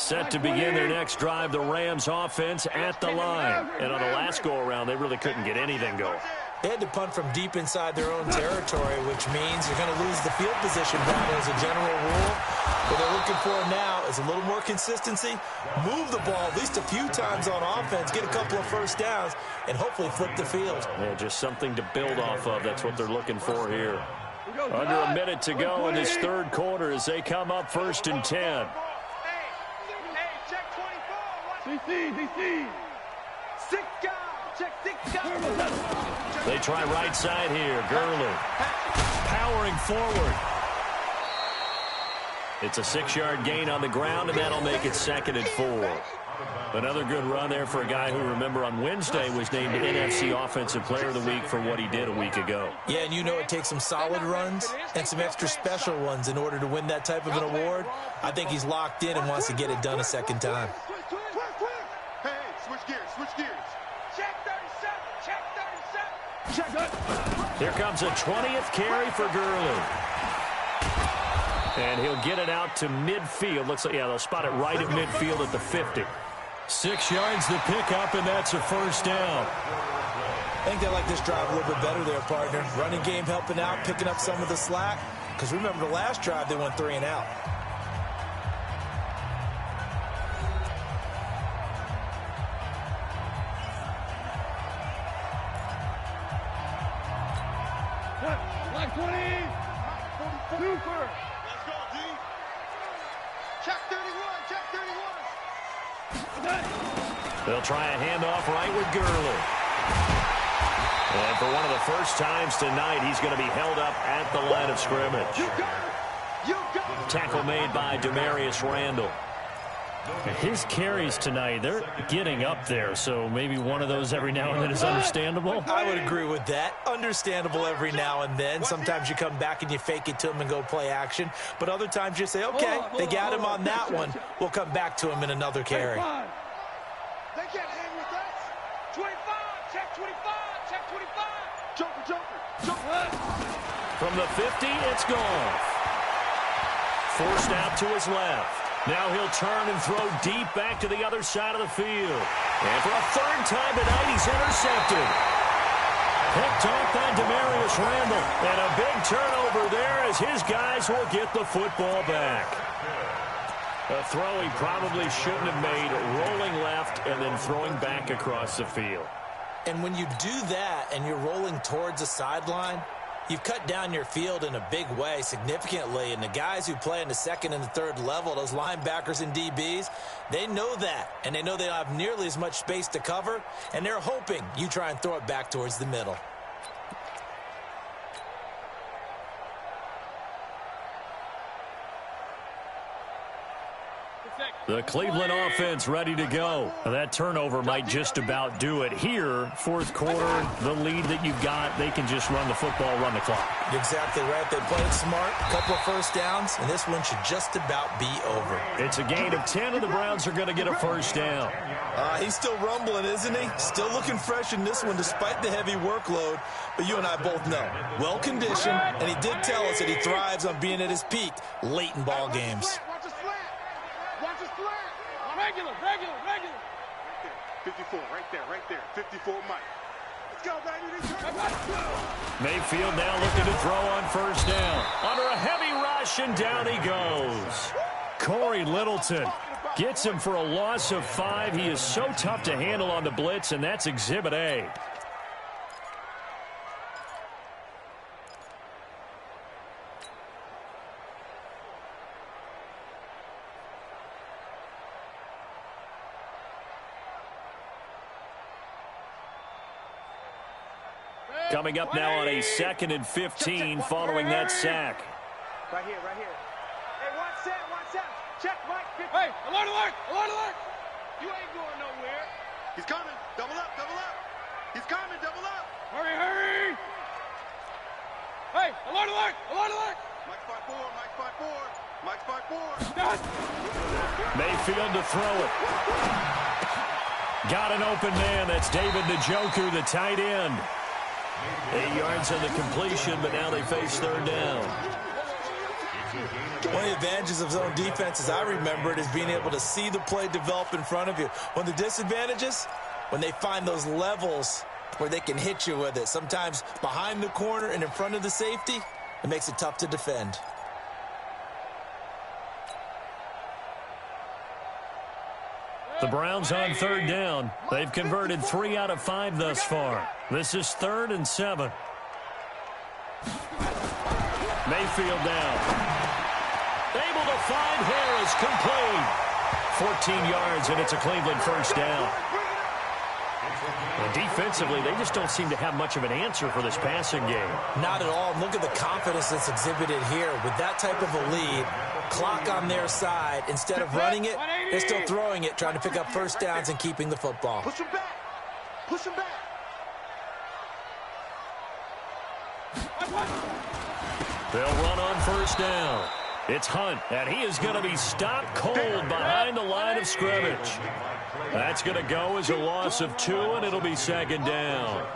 Set to begin their next drive, the Rams offense at the line. And on the last go-around, they really couldn't get anything going. They had to punt from deep inside their own territory, which means you're going to lose the field position battle as a general rule. What they're looking for now is a little more consistency, move the ball at least a few times on offense, get a couple of first downs, and hopefully flip the field. Yeah, just something to build off of. That's what they're looking for here. Under a minute to go in this third quarter as they come up 1st and 10. DC. They try right side here. Gurley powering forward. It's a 6-yard gain on the ground, and that'll make it 2nd and 4. Another good run there for a guy who, remember, on Wednesday was named NFC Offensive Player of the Week for what he did a week ago. Yeah, and you know it takes some solid runs and some extra special ones in order to win that type of an award. I think he's locked in and wants to get it done a second time. Hey, switch gears. Check 37. Here comes a 20th carry for Gurley. And he'll get it out to midfield. Looks like, yeah, they'll spot it right at midfield at the 50. 6 yards the pickup, and that's a first down. I think they like this drive a little bit better there, partner. Running game helping out, picking up some of the slack. Because remember, the last drive, they went 3 and out. Like 20. Super. Let's go, D. Check 31. They'll try a handoff right with Gurley. And for one of the first times tonight, he's going to be held up at the line of scrimmage. You got it. Tackle made by Demarius Randall. His carries tonight, they're getting up there, so maybe one of those every now and then is understandable. I would agree with that. Understandable every now and then. Sometimes you come back and you fake it to him and go play action. But other times you say, okay, they got him on that one. We'll come back to him in another carry. They can't hang with us. 25. Check 25. Check 25. Joker. From the 50, it's gone. Forced out to his left. Now he'll turn and throw deep back to the other side of the field. And for a third time tonight, he's intercepted. Picked off by Demarius Randall. And a big turnover there as his guys will get the football back. A throw he probably shouldn't have made, rolling left and then throwing back across the field. And when you do that and you're rolling towards the sideline, you've cut down your field in a big way significantly, and the guys who play in the second and the third level, those linebackers and DBs, they know that, and they know they don't have nearly as much space to cover, and they're hoping you try and throw it back towards the middle. The Cleveland offense ready to go. That turnover might just about do it. Here, fourth quarter, the lead that you've got, they can just run the football, run the clock. Exactly right. They played smart, a couple of first downs, and this one should just about be over. It's a gain of 10, and the Browns are going to get a first down. He's still rumbling, isn't he? Still looking fresh in this one despite the heavy workload. But you and I both know, well-conditioned, and he did tell us that he thrives on being at his peak late in ball games. Watch the slant. Regular. 54, right there. 54, Mike. Let's go, baby. Mayfield now looking to throw on first down. Under a heavy rush, and down he goes. Corey Littleton gets him for a loss of 5. He is so tough to handle on the blitz, and that's Exhibit A. Coming up now on a 2nd and 15 following that sack. Right here. Hey, watch that. Check, Mike. Hey, alert. You ain't going nowhere. He's coming. Double up. He's coming. Double up. Hurry. Hey, alert. Mike 5-4. Mayfield to throw it. Got an open man. That's David Njoku, the tight end. 8 yards on the completion, but now they face third down. One of the advantages of zone defense, as I remember it, is being able to see the play develop in front of you. One of the disadvantages, when they find those levels where they can hit you with it, sometimes behind the corner and in front of the safety, it makes it tough to defend. The Browns on third down. They've converted 3 out of 5 thus far. This is 3rd and 7. Mayfield down. Able to find Harris, complete. 14 yards, and it's a Cleveland first down. And defensively, they just don't seem to have much of an answer for this passing game. Not at all. Look at the confidence that's exhibited here. With that type of a lead, clock on their side, instead of running it, they're still throwing it, trying to pick up first downs and keeping the football. Push him back. Push him back. They'll run on first down. It's Hunt, and he is going to be stopped cold behind the line of scrimmage. That's going to go as a loss of 2, and it'll be 2nd down.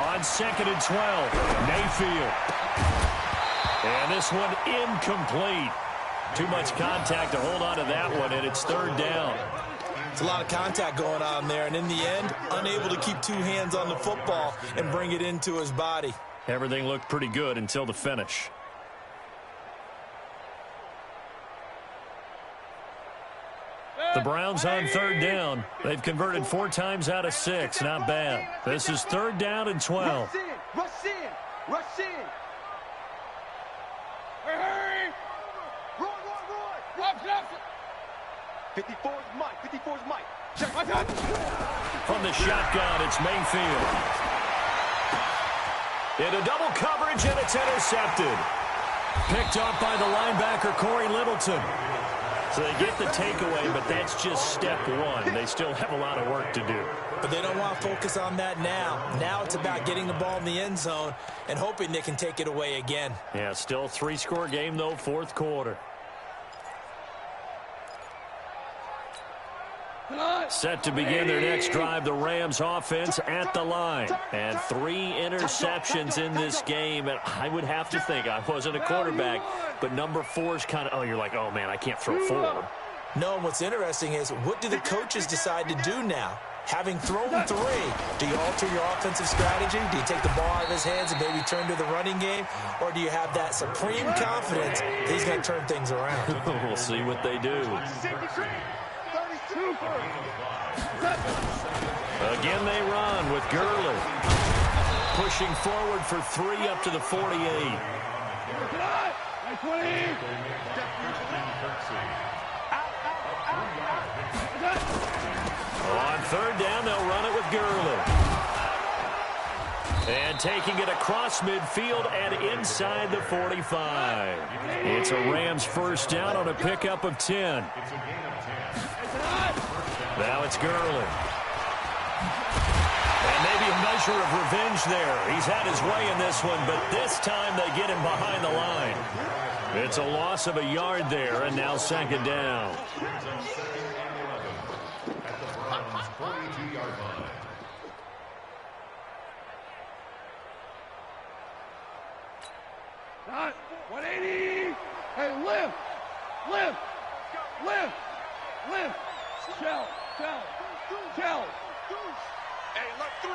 On 2nd and 12, Mayfield. And this one incomplete. Too much contact to hold on to that one, and it's 3rd down. It's a lot of contact going on there, and in the end, unable to keep 2 hands on the football and bring it into his body. Everything looked pretty good until the finish. The Browns on 3rd down. They've converted 4 times out of 6. Not bad. This is 3rd down and 12. Rush in. Rush in. Rush in. Hurry. Roy. 54's Mike. 54's Mike. Check. From the shotgun, it's Mayfield. Into double coverage, and it's intercepted. Picked up by the linebacker, Corey Littleton. So they get the takeaway, but that's just step 1. They still have a lot of work to do. But they don't want to focus on that now. Now it's about getting the ball in the end zone and hoping they can take it away again. Yeah, still a 3-score game, though, 4th quarter. Set to begin their next drive, the Rams offense at the line. And 3 interceptions in this game. And I would have to think, I wasn't a quarterback, but number 4 is kind of, you're like, oh, man, I can't throw 4. No, and what's interesting is, what do the coaches decide to do now? Having thrown 3, do you alter your offensive strategy? Do you take the ball out of his hands and maybe turn to the running game? Or do you have that supreme confidence that he's going to turn things around? We'll see what they do. Again, they run with Gurley. Pushing forward for 3 up to the 48. On 3rd down, they'll run it with Gurley. And taking it across midfield and inside the 45. It's a Rams first down on a pickup of 10. Now it's Gurley. And maybe a measure of revenge there. He's had his way in this one, but this time they get him behind the line. It's a loss of a yard there, and now 2nd down. Not 180. Hey, lift. Shell. Hey, alert 3.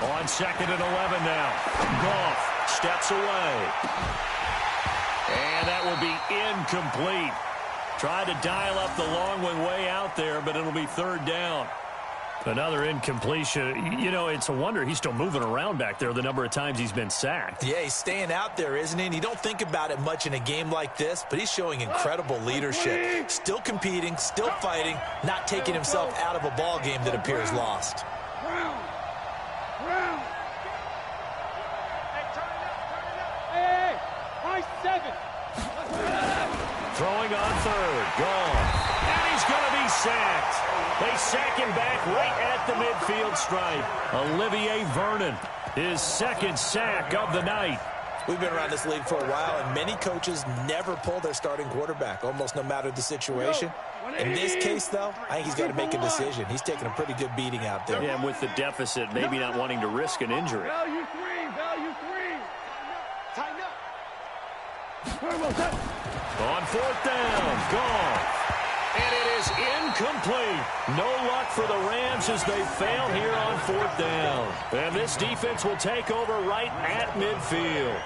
On 2nd and 11 now. Goff steps away. And that will be incomplete. Try to dial up the long one way out there, but it'll be 3rd down. Another incompletion. You know, it's a wonder he's still moving around back there the number of times he's been sacked. Yeah, he's staying out there, isn't he? And you don't think about it much in a game like this, but he's showing incredible leadership. Still competing, still fighting, not taking himself out of a ball game that appears lost. Round. Hey, high 7. Throwing on 3rd. Gone. And he's going to be sacked. They sack him back right at the midfield stripe. Olivier Vernon, his 2nd sack of the night. We've been around this league for a while, and many coaches never pull their starting quarterback, almost no matter the situation. In this case, though, I think he's got to make a decision. He's taking a pretty good beating out there. Yeah, and with the deficit, maybe not wanting to risk an injury. Value 3. On fourth down, Goff. And it is incomplete. No luck for the Rams as they fail here on fourth down. And this defense will take over right at midfield.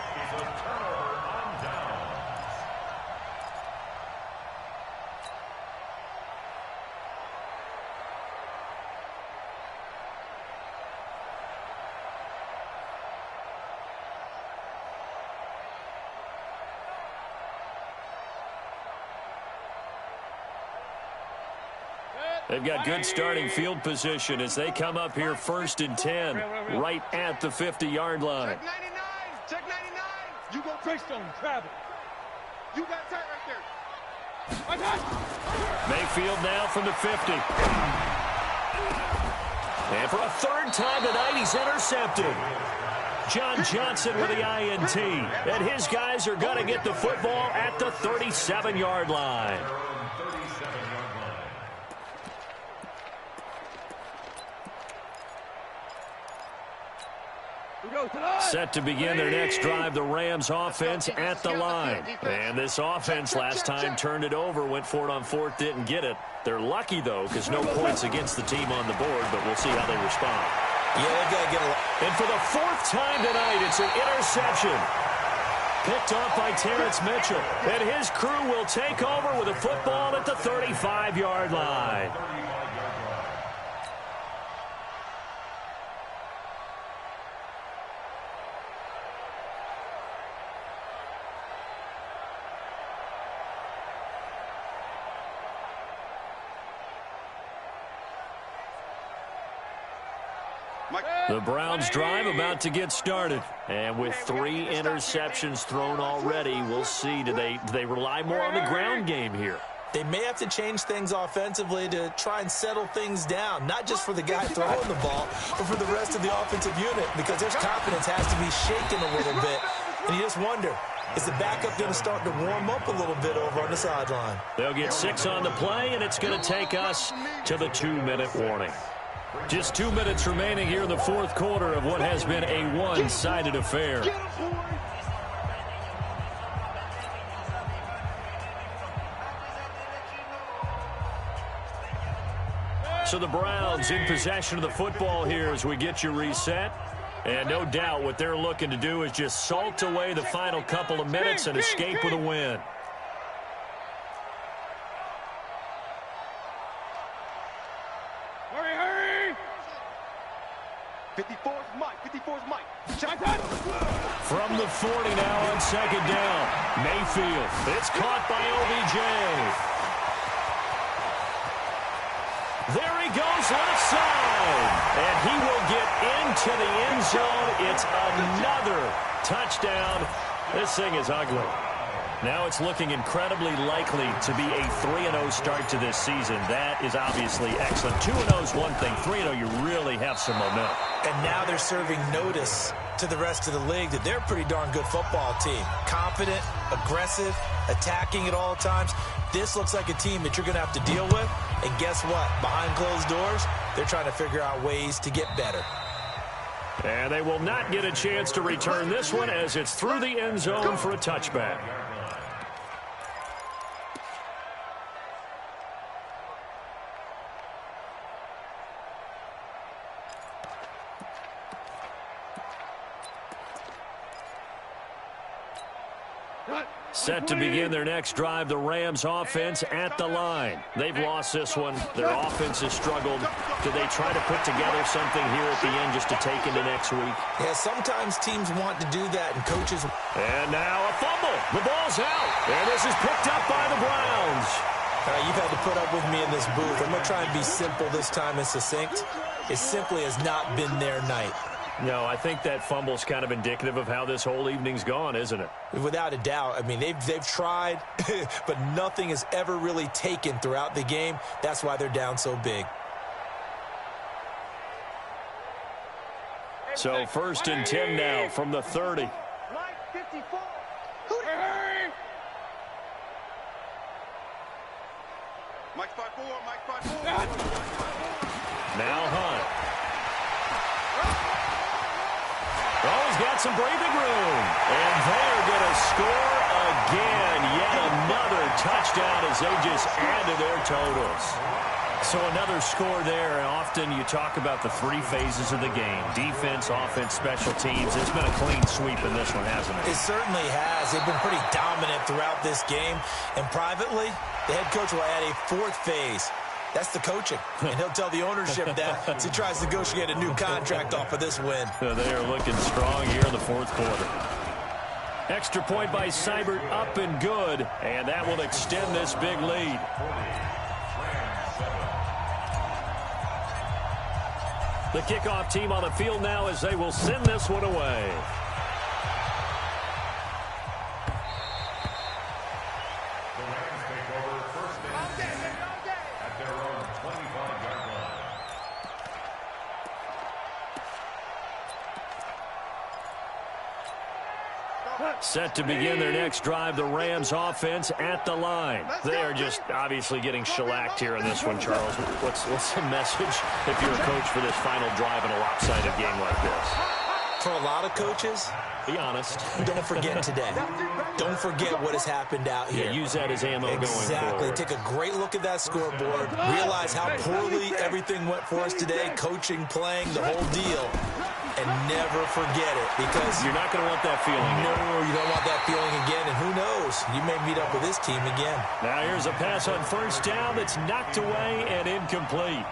They've got good starting field position as they come up here first and 10, right at the 50-yard line. Check 99. Check 99. You go Greystone, grab it. You got tight right there. Mayfield now from the 50. And for a third time tonight, he's intercepted. John Johnson with the INT. And his guys are going to get the football at the 37-yard line. Set to begin their next drive, the Rams offense at the line. And this offense last time turned it over, went for it on fourth, didn't get it. They're lucky, though, because no points against the team on the board, but we'll see how they respond. Yeah, they got to get a lot. And for the fourth time tonight, it's an interception. Picked off by Terrence Mitchell. And his crew will take over with a football at the 35-yard line. The Browns drive about to get started. And with 3 interceptions thrown already, we'll see. Do they rely more on the ground game here? They may have to change things offensively to try and settle things down, not just for the guy throwing the ball, but for the rest of the offensive unit, because their confidence has to be shaken a little bit. And you just wonder, is the backup going to start to warm up a little bit over on the sideline? They'll get 6 on the play, and it's going to take us to the 2-minute warning. Just 2 minutes remaining here in the fourth quarter of what has been a one-sided affair. So the Browns in possession of the football here as we get you reset. And no doubt what they're looking to do is just salt away the final couple of minutes and escape with a win. Hurry! 54's Mike. 54's Mike. Check From the 40 now on second down. Mayfield. It's caught by OBJ. There he goes left side. And he will get into the end zone. It's another touchdown. This thing is ugly. Now it's looking incredibly likely to be a 3-0 start to this season. That is obviously excellent. 2-0 is one thing. 3-0, you really have some momentum. And now they're serving notice to the rest of the league that they're a pretty darn good football team. Confident, aggressive, attacking at all times. This looks like a team that you're going to have to deal with. And guess what? Behind closed doors, they're trying to figure out ways to get better. And they will not get a chance to return this one as it's through the end zone for a touchback. Set to begin their next drive, the Rams offense at the line. They've lost this one. Their offense has struggled. Do they try to put together something here at the end just to take into next week? Yeah, sometimes teams want to do that, and coaches... And now a fumble. The ball's out. And this is picked up by the Browns. You've had to put up with me in this booth. I'm going to try and be simple this time and succinct. It simply has not been their night. No, I think that fumble's kind of indicative of how this whole evening's gone, isn't it? Without a doubt. I mean, they've tried, but nothing has ever really taken throughout the game. That's why they're down so big. So first and 10 now from the 30. Mike 54. Hurry! Mike 54. Mike 54. Now Hunt. Oh, he's got some breathing room. And they're going to score as they just add to their totals. So another score there. Often you talk about the three phases of the game: defense, offense, special teams. It's been a clean sweep in this one, hasn't it? It certainly has. They've been pretty dominant throughout this game. And privately, the head coach will add a fourth phase. That's the coaching. And he'll tell the ownership that as he tries to negotiate a new contract off of this win. They are looking strong here in the fourth quarter. Extra point by Seibert, up and good. And that will extend this big lead. The kickoff team on the field now as they will send this one away. Set to begin their next drive, the Rams offense at the line. They are just obviously getting shellacked here in this one, Charles. What's the message if you're a coach for this final drive in a lopsided game like this? For a lot of coaches, be honest. Don't forget today. Don't forget what has happened out here. Yeah, use that as ammo going forward. Exactly. Take a great look at that scoreboard. Realize how poorly everything went for us today. Coaching, playing, the whole deal. And never forget it, because you're not going to want that feeling again. No, you don't want that feeling again, and who knows? You may meet up with this team again. Now here's a pass on first down that's knocked away and incomplete.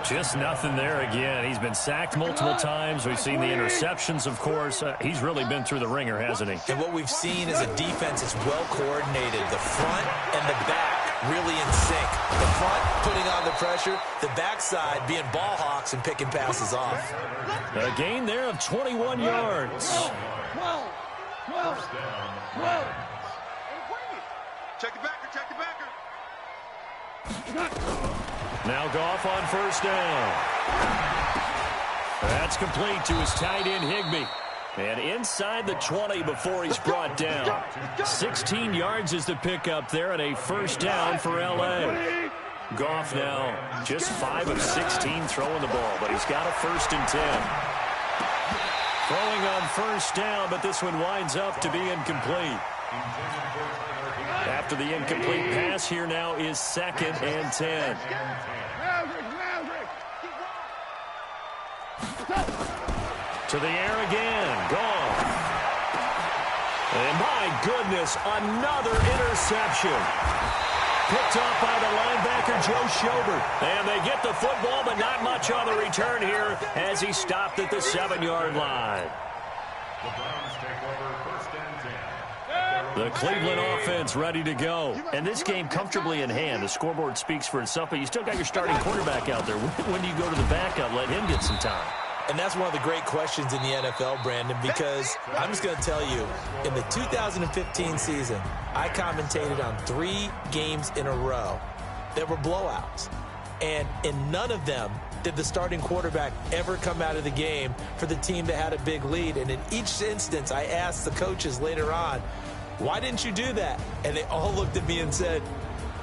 Just nothing there again. He's been sacked multiple times. We've seen the interceptions, of course. He's really been through the ringer, hasn't he? And what we've seen is a defense that's well coordinated. The front and the back really in sync. The front putting on the pressure, the backside being ball hawks and picking passes off. A gain there of 21 yards. Check the backer, check the backer. Now Goff on first down. That's complete to his tight end, Higbee. And inside the 20 before he's brought down. 16 yards is the pickup there, and a first down for L.A. Goff now just 5 of 16 throwing the ball, but he's got a 1st and 10. Throwing on first down, but this one winds up to be incomplete. After the incomplete pass, here now is 2nd and 10. To the air again. Goff. And my goodness, another interception. Picked off by the linebacker, Joe Schobert. And they get the football, but not much on the return here as he stopped at the 7-yard line. The Browns take over 1st and 10. The Cleveland offense ready to go. And this game comfortably in hand. The scoreboard speaks for itself, but you still got your starting quarterback out there. When do you go to the backup? Let him get some time. And that's one of the great questions in the NFL, Brandon, because I'm just going to tell you, in the 2015 season, I commentated on 3 games in a row that were blowouts. And in none of them did the starting quarterback ever come out of the game for the team that had a big lead. And in each instance, I asked the coaches later on, why didn't you do that? And they all looked at me and said,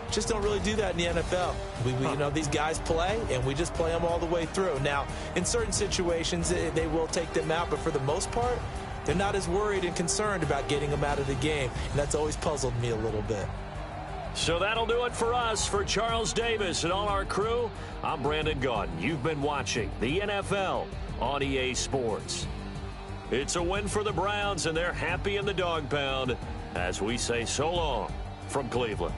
just don't really do that in the NFL. You know, these guys play, and we just play them all the way through. Now, in certain situations, they will take them out, but for the most part, they're not as worried and concerned about getting them out of the game, and that's always puzzled me a little bit. So that'll do it for us. For Charles Davis and all our crew, I'm Brandon Gaudin. You've been watching the NFL on EA Sports. It's a win for the Browns, and they're happy in the dog pound as we say so long from Cleveland.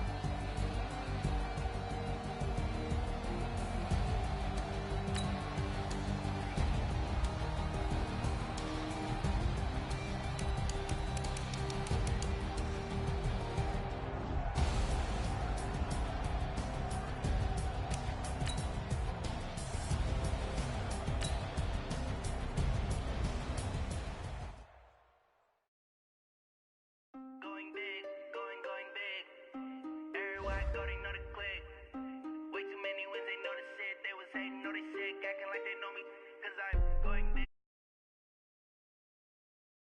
Way too many wins, they know the shit. They was hating, know they sick, acting like they know me. 'Cause I